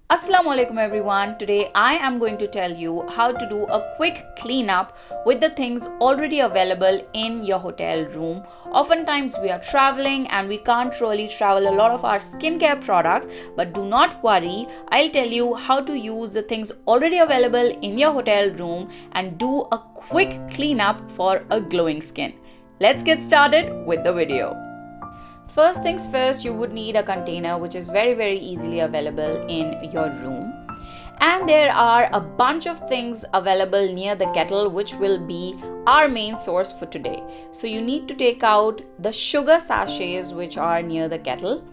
Assalamu alaikum everyone. Today I am going to tell you how to do a quick cleanup with the things already available in your hotel room. Oftentimes we are traveling and we can't really travel a lot of our skincare products, but do not worry. I'll tell you how to use the things already available in your hotel room and do a quick cleanup for a glowing skin. Let's get started with the video. First things first, you would need a container which is very easily available in your room. And there are a bunch of things available near the kettle which will be our main source for today. So you need to take out the sugar sachets which are near the kettle.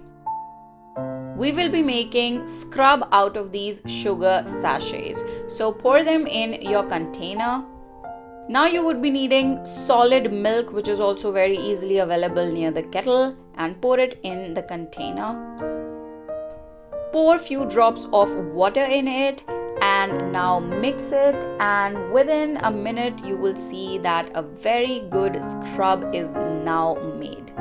We will be making scrub out of these sugar sachets. So pour them in your container. Now you would be needing solid milk, which is also very easily available near the kettle, and pour it in the container. Pour few drops of water in it and now mix it, and within a minute you will see that a very good scrub is now made.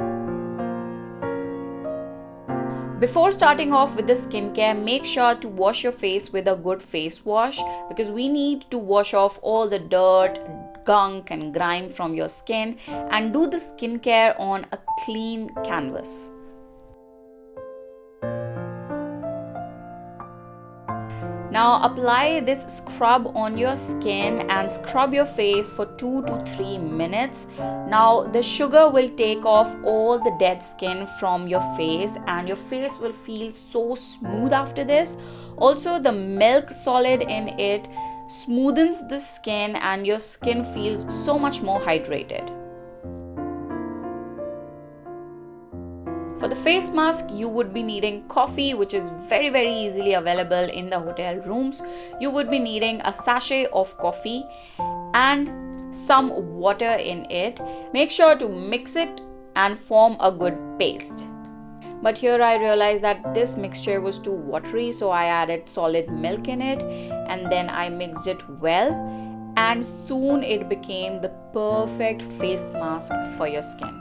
Before starting off with the skincare, make sure to wash your face with a good face wash because we need to wash off all the dirt, gunk and grime from your skin and do the skincare on a clean canvas. Now apply this scrub on your skin and scrub your face for 2 to 3 minutes. Now the sugar will take off all the dead skin from your face and your face will feel so smooth after this. Also, the milk solid in it smoothens the skin and your skin feels so much more hydrated. For the face mask, you would be needing coffee, which is very easily available in the hotel rooms. You would be needing a sachet of coffee and some water in it. Make sure to mix it and form a good paste. But here I realized that this mixture was too watery, so I added solid milk in it and then I mixed it well, and soon it became the perfect face mask for your skin.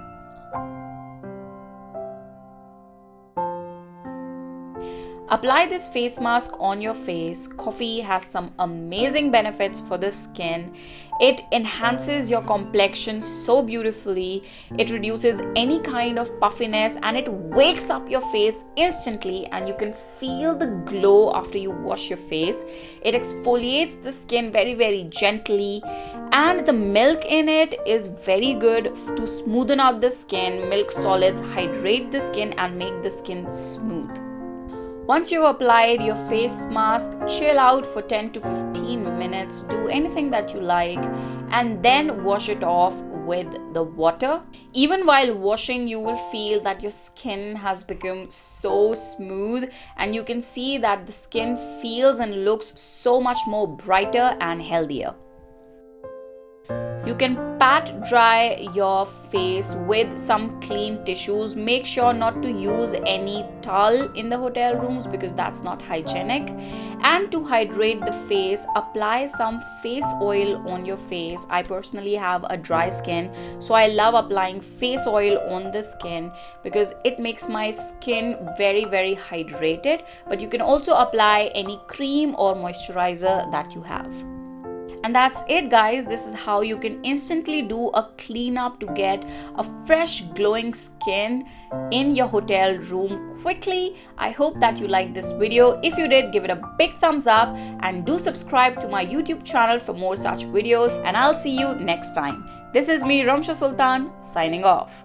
Apply this face mask on your face. Coffee has some amazing benefits for the skin. It enhances your complexion so beautifully. It reduces any kind of puffiness and it wakes up your face instantly, and you can feel the glow after you wash your face. It exfoliates the skin very gently, and the milk in it is very good to smoothen out the skin. Milk solids hydrate the skin and make the skin smooth. Once you've applied your face mask, chill out for 10 to 15 minutes, do anything that you like, and then wash it off with the water. Even while washing, you will feel that your skin has become so smooth, and you can see that the skin feels and looks so much more brighter and healthier. You can pat dry your face with some clean tissues. Make sure not to use any towel in the hotel rooms because that's not hygienic. And to hydrate the face, apply some face oil on your face. I personally have a dry skin, so I love applying face oil on the skin because it makes my skin very hydrated. But you can also apply any cream or moisturizer that you have. And that's it, guys. This is how you can instantly do a cleanup to get a fresh glowing skin in your hotel room quickly. I hope that you liked this video. If you did, give it a big thumbs up and do subscribe to my YouTube channel for more such videos, and I'll see you next time. This is me, Ramsha Sultan, signing off.